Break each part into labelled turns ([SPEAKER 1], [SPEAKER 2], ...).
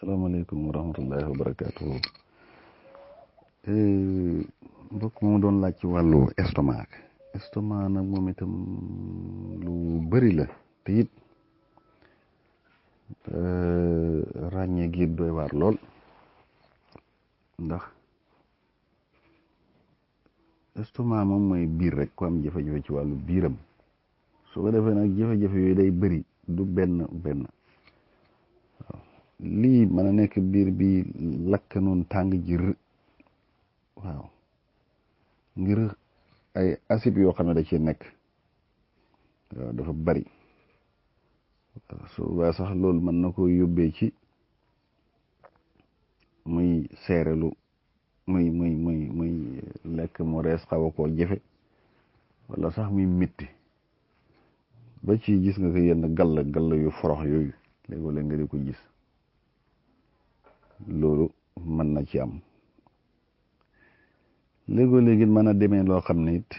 [SPEAKER 1] asalaamaaleykum wa rahmatullahi wa barakaatuhu. Mbokk mu doon laaj ci wàllu estomac nag moom itam lu bëri la te it ràññee gi doy waar lool ndax estomac moom mooy biir rek ku am jafe-jafe ci wàllu biiram su ko defee nag jafe-jafe yooyu day bëri du benn waaw lii mën a nekk biir bi lakk noonu tàng jër waaw ngir ay acide yoo xam ne da ci nekk waaw dafa bari su waa sax loolu mën na ko yóbbee ci muy seerelu muy lekk mu rees xaw a koo jafe wala sax muy mitti ba ci gis nga ko yenn gall yu forox yooyu léeg-léeg nga di ko gis loolu mën na ci am léegi mën a demee loo xam ne it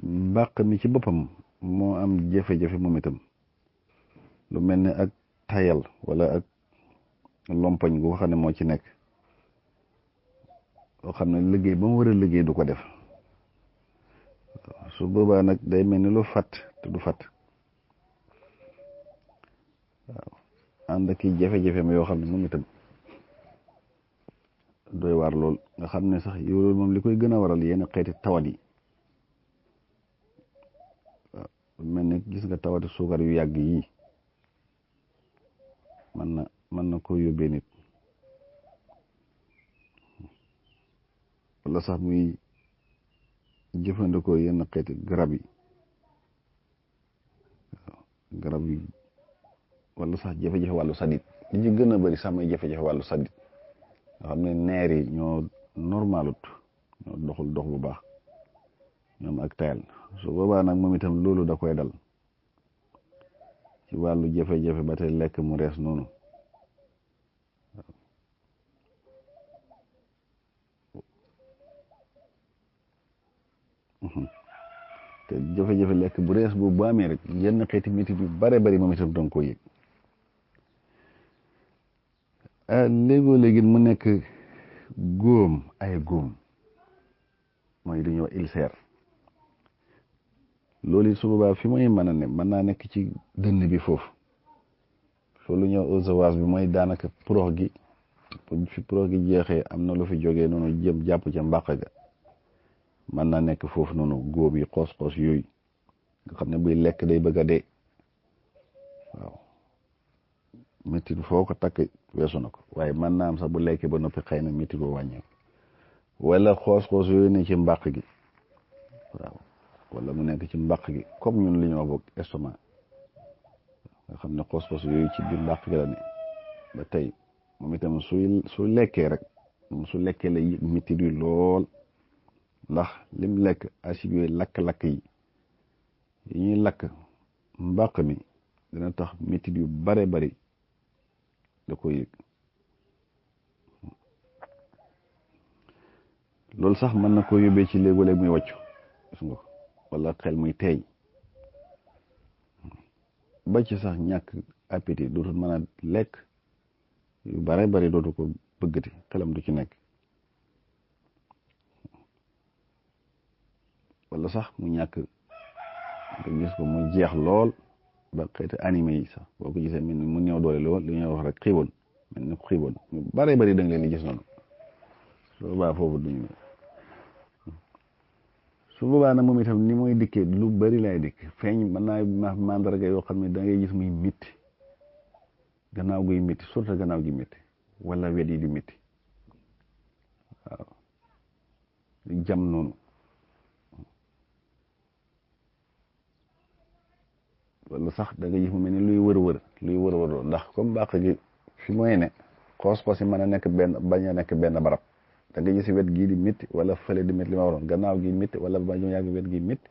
[SPEAKER 1] mbàq mi ci boppam moo am jafe-jafe moom itam lu mel ne ak tayal wala ak lompoñ gu xam ne moo ci nekk loo xam ne liggéey ba mu war a liggéey du ko def su boobaa nag day mel ni lu fat te du fat waaw ànd ak i jafe-jafe ma yoo xam ne moom itam doy waar lool nga xam ne sax yow loolu moom li koy gën a waral yenn xeeti tawat yi waaw mel ni gis nga tawati suukar yu yàgg yii mën na ko yóbbee nit wala sax muy jëfandikoo yenn xeeti garab yi garab yi wala sax jafe-jafe wàllu sadit li ci gën a bëri sax mooy jafe-jafe wàllu sadit nga xam ne neer yi ñoo normalut ñoo doxul dox bu baax ñoom ak tayal su boobaa nag moom itam loolu da koy dal ci wàllu jafe-jafe ba tey lekk mu rees noonu te jafe-jafe lekk bu rees boobu bu amee rek yenn xeeti métit yu bare bari moom itam danga ko yëg léegi mu nekk ay góom mooy lu ñuy wax ulcère loolu su boobaa fi muy mën a ne mën naa nekk ci dënn bi foofu lu ñuy wax oesophage bi mooy daanaka prox gi fi prox gi jeexee am na lu fi jógee noonu jëm jàpp ca mbàq ga mën naa nekk foofu noonu góom yi xoos-xoos yooyu nga xam ne buy lekk day bëgg a dee waaw métti foo ko takk weesu na ko waaye mën naa am sax bu lekkee ba noppi xëy na métti boo wàññeeku wala xoos-xoos yooyu ne ci mbàq gi waaw wala mu nekk ci mbàq gi comme ñun li ñoo bokk estomac nga xam ne xoos-xoos yooyu ci biir mbàq gi la ne ba tey moom itam su lekkee rek su lekkee la yëg métti du lool ndax lim lekk acide yooyu lakk-lakk yi ñuy lakk mbàq mi dina tax métti yu bare bari da ko yëg loolu sax mën na ko yóbbee ci léeg-léeg muy wàccu gis nga wala xel muy teey ba ci sax ñàkk appétit dootul mën a lekk yu bare bari dootu ko bëggati xelam du ci nekk wala sax mu ñàkk nga gis ko mu jeex lool ba xeeti animé yi sax boo ko gisee mel ni mu néew doole lool li ñuy wax rek xiiboon mel ni xiiboon ñu bare bari da nga leen di gis noonu su boobaa foofu duñu su boobaa nag moom itam ni mooy dikkee lu bari lay dikk feeñ mën naa mandarga yoo xam ne da ngay gis muy mitti gannaaw guy mitti surtout gannaaw gi mitti wala wet yi di mitti waaw di jam noonu wala sax da nga gis mu mel ni luy wër ndax comme bàq gi fi mooy ne xoos-xoos yi mën a nekk bañ a nekk benn barab da nga gis wet gii di métti wala fële di métti li ma waroon gannaaw gi métti wala ba ñu yàgg wet gi métti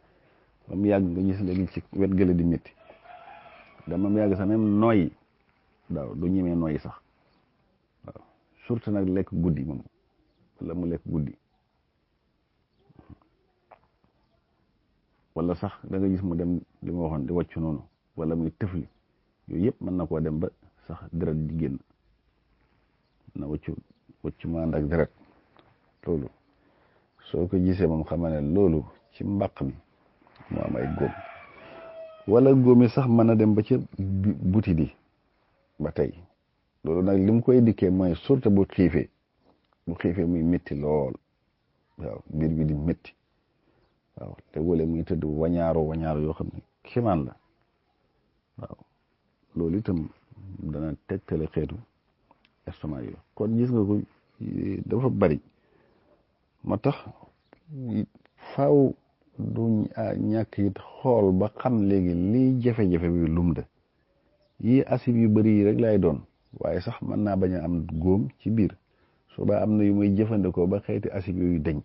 [SPEAKER 1] ba mu yàgg nga gis léegi ci wet gële di métti dama mu yàgg sax même nooyi daaw du ñemee nooyi sax waaw surtout nag lekk guddi moom wala mu lekk guddi wala sax da nga gis mu dem li ma waxoon di wàccu noonu wala muy tëfli yooyu yëpp mën na koo dem ba sax deret di génn na wàccu ma ànd ak deret loolu soo ko gisee moom xama ne loolu ci mbàq mi moo am ay góom wala góom yi sax mën a dem ba ca buti di ba tey loolu nag li mu koy dikkee mooy surtout bu xiifee muy métti lool waaw biir bi di métti waaw te wala muy tëdd wañaaro yoo xam ne kimaan la waaw loolu itam dana tegtale xeetu estomac yooyu kon gis nga ko dafa bari moo tax faaw du ñàkk it xool ba xam léegi lii jafe-jafe bi lum de yii acide yu bari yi rek lay doon waaye sax mën naa bañ a am góom ci biir suba am na yu muy jëfandikoo ba xeeti acide yooyu dañ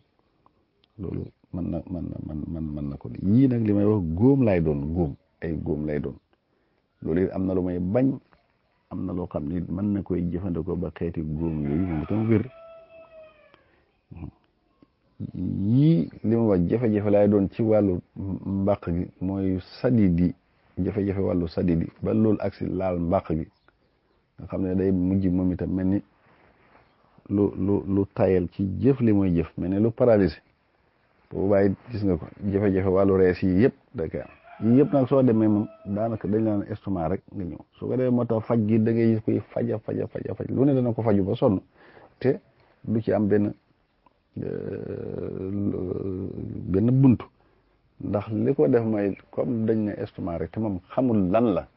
[SPEAKER 1] loolu mën na ko yii nag li may wax góom lay doon góom lay doon loolu it am na lu may bañ am na loo xam ne mën na koy jëfandikoo ba xeeti góom yooyu moom itam wér yii li ma wax jafe-jafe lay doon ci wàllu mbàq gi mooy sadidi jafe-jafe wàllu sadidi ba loolu agsi laal mbàq gi nga xam ne day mujj moom itam mel ni lu tayal ci jëf li mooy jëf mel ni lu paralysé boobu bàyyi gis nga ko jafe-jafe wàllu rees yi yëpp da koy am yii yëpp nag soo demee moom daanaka dañ naan estomac rek nga ñëw su ko defee moo tax faj gi da ngay gis koy faj lu ne dana ko faju ba sonn te du ci am benn buntu ndax li ko def mooy comme dañ ne estomac rek te moom xamul lan la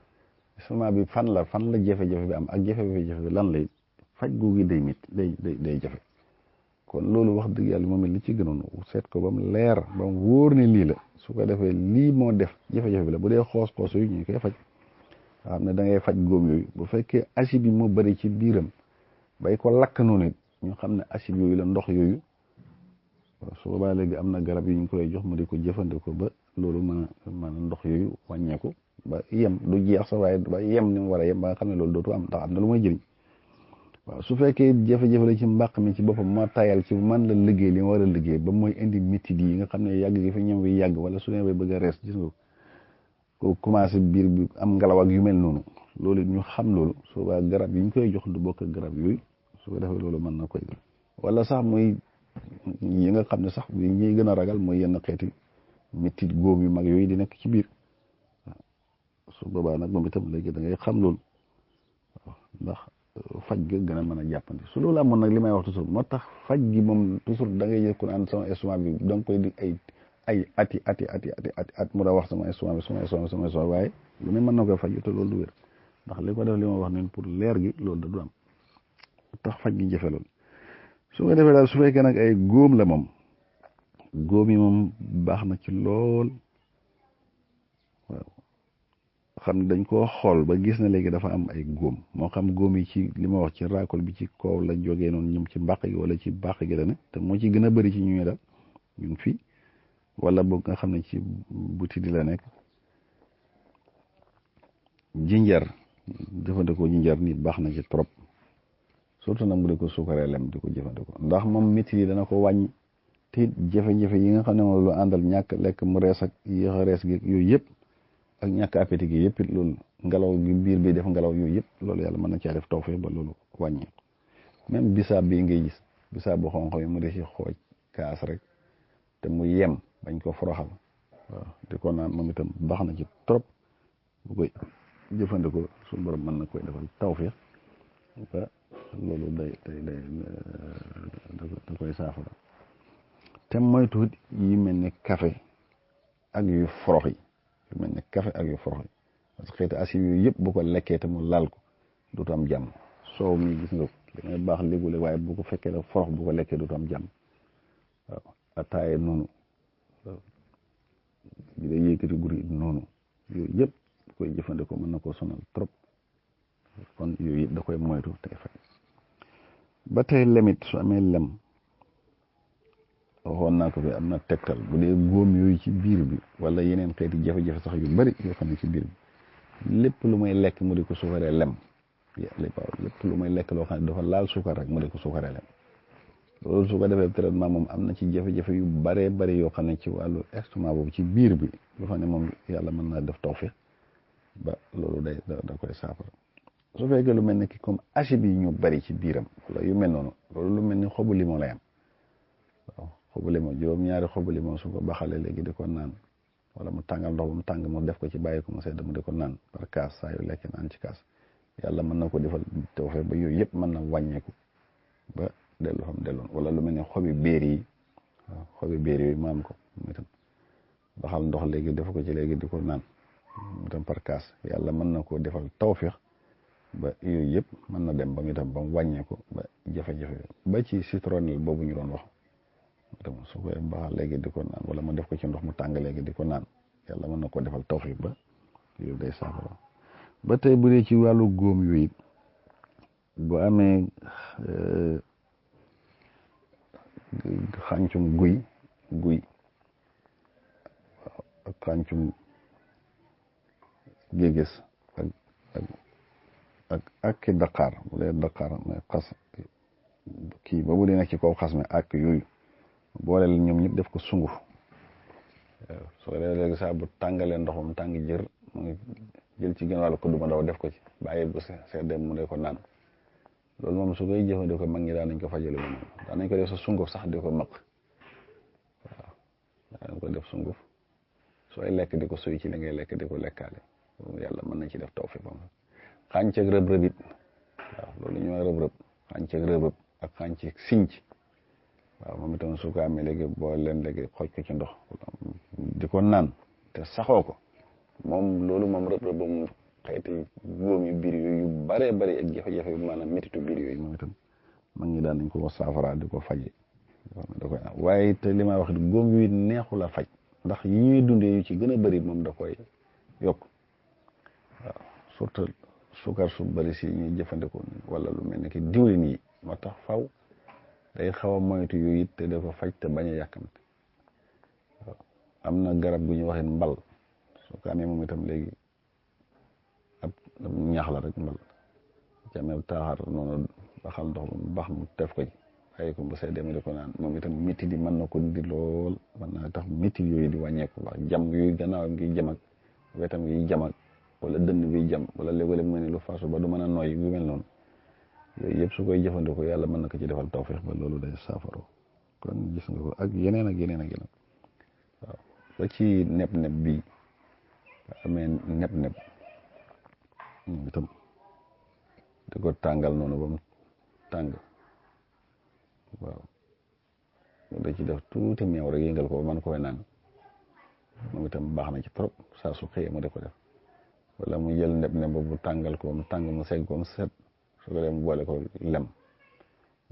[SPEAKER 1] estomac bi fan la jafe-jafe bi am ak jafe-jafe bi lan lay faj googu day mit day jafe kon loolu wax dëgg yàlla moom li ci gënoon seet ko ba mu leer ba mu wóor ne lii la su ko defee lii moo def jafe-jafe bi la bu dee xoos yooyu ñu koy faj nga xam ne da ngay faj góom yooyu bu fekkee acide bi moo bëri ci biiram bay ko lakk noonu it ñu xam ne acide yooyu la ndox yooyu su boobaa léegi am na garab yi ñu koy jox mu di ko jëfandikoo ba loolu mën a ndox yooyu wàññeeku ba yem du jeex sa waaye ba yem ni mu war a yem ba nga xam ne loolu dootu am ndax am na lu may jëriñ waaw su fekkee jafe-jafe la ci mbàq mi ci boppam moo tayal ci man la liggéey li ma war a liggéey ba mooy indi métit yi nga xam ne yàgg gi fi ñam wi yàgg wala su ne bay bëgg a rees gis nga ko commencé biir bi am ngelaw ak yu mel noonu loolu ñu xam loolu su boobaa garab yi ñu koy jox du bokk ak garab yooyu su ko defee loolu mën na koy wala sax muy yi nga xam ne sax bi ñuy gën a ragal mooy yenn xeeti métit góom yu mag yooyu di nekk ci biir waaw su boobaa nag moom itam léegi da ngay xam loolu waaw ndax faj ga gën a mën a jàppandi su loolu amoon nag li may wax toujours moo tax faj gi moom toujours da ngay jël ku naan sama estomac bi da nga koy di ay ati mu da wax sama estomac bi waaye lu ne mën na koy faj te loolu du wér ndax li ko def li ma wax ne pour leer gi loolu da du am tax faj gi jafe loolu su ko defee daal su fekkee nag ay góom la moom góom yi moom baax na ci lool waaw xam ne dañ koo xool ba gis na léegi dafa am ay góom moo xam góom yi ci li ma wax ci raakol bi ci kaw la jógee noonu ñoom ci mbàq gi wala ci bàq gi la ne te moo ci gën a bëri ci ñu daal ñun fii wala boog nga xam ne ci buti di la nekk jinjar jëfandikoo jinjar nit baax na ci trop surtout nag mu di ko suukaree lem di ko jëfandikoo ndax moom métti yi dana ko wàññi te jafe-jafe yi nga xam ne moom lu àndal ñàkk lekk mu rees ak yéex a rees gi yooyu yëpp ak ñàkk appétit gi yëpp it loolu ngelaw gi biir bi def ngelaw yooyu yëpp loolu yàlla mën na caa def tawfeex ba loolu wàññi même bisaab bii ngay gis bisaab bu xonq yi mu di si xooj kaas rek te mu yem bañ ko foroxal waaw di ko naan moom itam baax na ci trop bu koy jëfandikoo suñu borom mën na koy defal tawfeex ba loolu da koy saafara te moytu yi mel ni café ak yu forox yi yu mel ni café ak yu forox yi parce que xeeti acide yooyu yëpp bu ko lekkee te mu laal ko dootu am jàmm soow mi gis nga ko dangay baax léegule waaye bu ko fekkee la forox bu ko lekkee dootu am jàmm waaw ataaye noonu waaw bi day yëkkati guri noonu yooyu yëpp bu koy jëfandikoo mën na koo sonal trop kon yooyu yëpp da koy moytu tey fay ba tey lemit su amee lem waxoon naa ko fi am na tegtal bu dee góom yooyu ci biir bi wala yeneen xeeti jafe-jafe sax yu bari yoo xam ne ci biir bi lépp lu may lekk mu di ko suukaree lem lépp lu may lekk loo xam ne dafa laal suukar rek mu di ko suukaree lem loolu su ko defee traitement moom am na ci jafe-jafe yu baree bari yoo xam ne ci wàllu estomac boobu ci biir bi lu fa ne moom yàlla mën naa def tawfiq ba loolu da koy saafara su fekkee lu mel ni ki comme acide yi ñu bari ci biiram wala yu mel noonu loolu lu mel ni xobu limon lay am waaw xobu limon juróom-ñaari xobu limon su ko baxalee léegi di ko naan wala mu tàngal ndox ba mu tàng mu def ko ci bàyyi ko mu sedd mu di ko naan par kaas saa yu lekk naan ci kaas yàlla mën na ko defal tawfiq ba yooyu yëpp mën na wàññeeku ba dellu xam delloon wala lu mel ne xobi béer yi waaw xobi béer yooyu maam ko mu itam baxal ndox léegi def ko ci léegi di ko naan mu itam par kaas yàlla mën na koo defal tawfiq ba yooyu yëpp mën na dem ba mu itam ba mu wàññeeku ba jafe-jafe ba ci citronnelle boobu ñu doon wax itam su koy baxal léegi di ko naan wala mu def ko ci ndox mu tàng léegi di ko naan yàlla mën na koo defal tawfiq ba yooyu day saafara ba tey bu dee ci wàllu góom yooyu bu amee xàncum guy waaw ak xàncum géegés ak ki daqaar bu dee daqaar mais xas kii ba bu dee nekk ci kaw xas mi ak yooyu boole la ñoom ñëpp def ko sunguf waaw soo dee léegi saa bu tàngalee ndox mu tàng jër mu ngi jël ci gën wàllu kuddu ma ndaw def ko ci bàyyi bu seddee mu dee ko naan loolu moom su koy jëfandikoo mag ñi daan nañ ko fajale moom daan nañ ko def sa sunguf sax di ko maq waaw daan nañ ko def sunguf sooy lekk di ko suy ci li ngay lekk di ko lekkaale yàlla mën nañ ci def tawfiq moom xànceeg rëb-rëb it waaw loolu ñu wax rëb-rëb xànceeg rëb-rëb ak xànceeg sinc waaw moom itam su ko amee léegi boo leen léegi xooj ko ci ndox di ko naan te saxoo ko moom loolu moom rëb-rëb moom xeeti góom yu biir yooyu yu bare bari ak jafe-jafe yu maanaam métitu biir yooyu moom itam mag ñi daan nañ ko saafara di ko faje da koy waaye te li may wax góom yu neexul a faj ndax yi ñuy dundee yu ci gën a bëri moom da koy yokk waaw surtout sukar su bëri si ñuy jëfandikoo wala lu mel ne ki diwlin yi moo tax faw day xaw a moytu yooyu it te da ko faj te bañ a yàkkamte waaw am na garab gu ñuy waxee mbal su ko amee moom itam léegi ab ñaax la rek mbal jamel taaxar noonu baxal ndox mu baax mu def ko ci ay ko bu seddee mu di ko naan moom itam métti di mën na ko di lool mën naa tax métti yooyu di wàññeeku wax jam yooyu gannaawam ngi jam ak wetam ngi jam ak wala dënn bi jam wala léeg-léeg mu ne lu fasu ba du mën a nooy yu mel noonu yooyu yëpp su koy jëfandikoo yàlla mën na ko ci defal tawfiq ba loolu day saafaro kon gis nga ko ak yeneen ak yeneen ak yeneen waaw ba ci neb-neb bi amee neb-neb itam di ko tàngal noonu ba mu tàng waaw da ci def tuuti meew rek yëngal ko ba man koy naan moom itam baax na ci trop saa su xëyee mu di ko def wala mu jël neb-neb bu tàngal ko mu tàng mu segg ko mu set su ko dem boole ko lem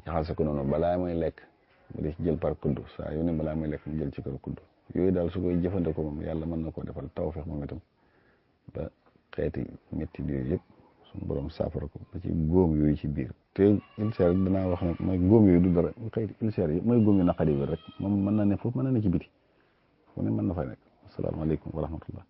[SPEAKER 1] jaxase ko noonu balaa muy lekk mu di jël par kuddu saa yu ne balaa muy lekk mu jël ci kër kuddu yooyu daal su koy jëfandikoo moom yàlla mën na koo defal tawfeex moom itam ba xeeti métti yooyu yëpp suñu borom saafara ko ba ci góom yooyu ci biir te ulcère danaa wax ne mooy góom yooyu du dara xeeti ulcère yi mooy góom yu naqari bi rek moom mën na ne foofu mën na ne ci biti fu ne mën na fay nekk asalaamaaleykum wa rahmatullah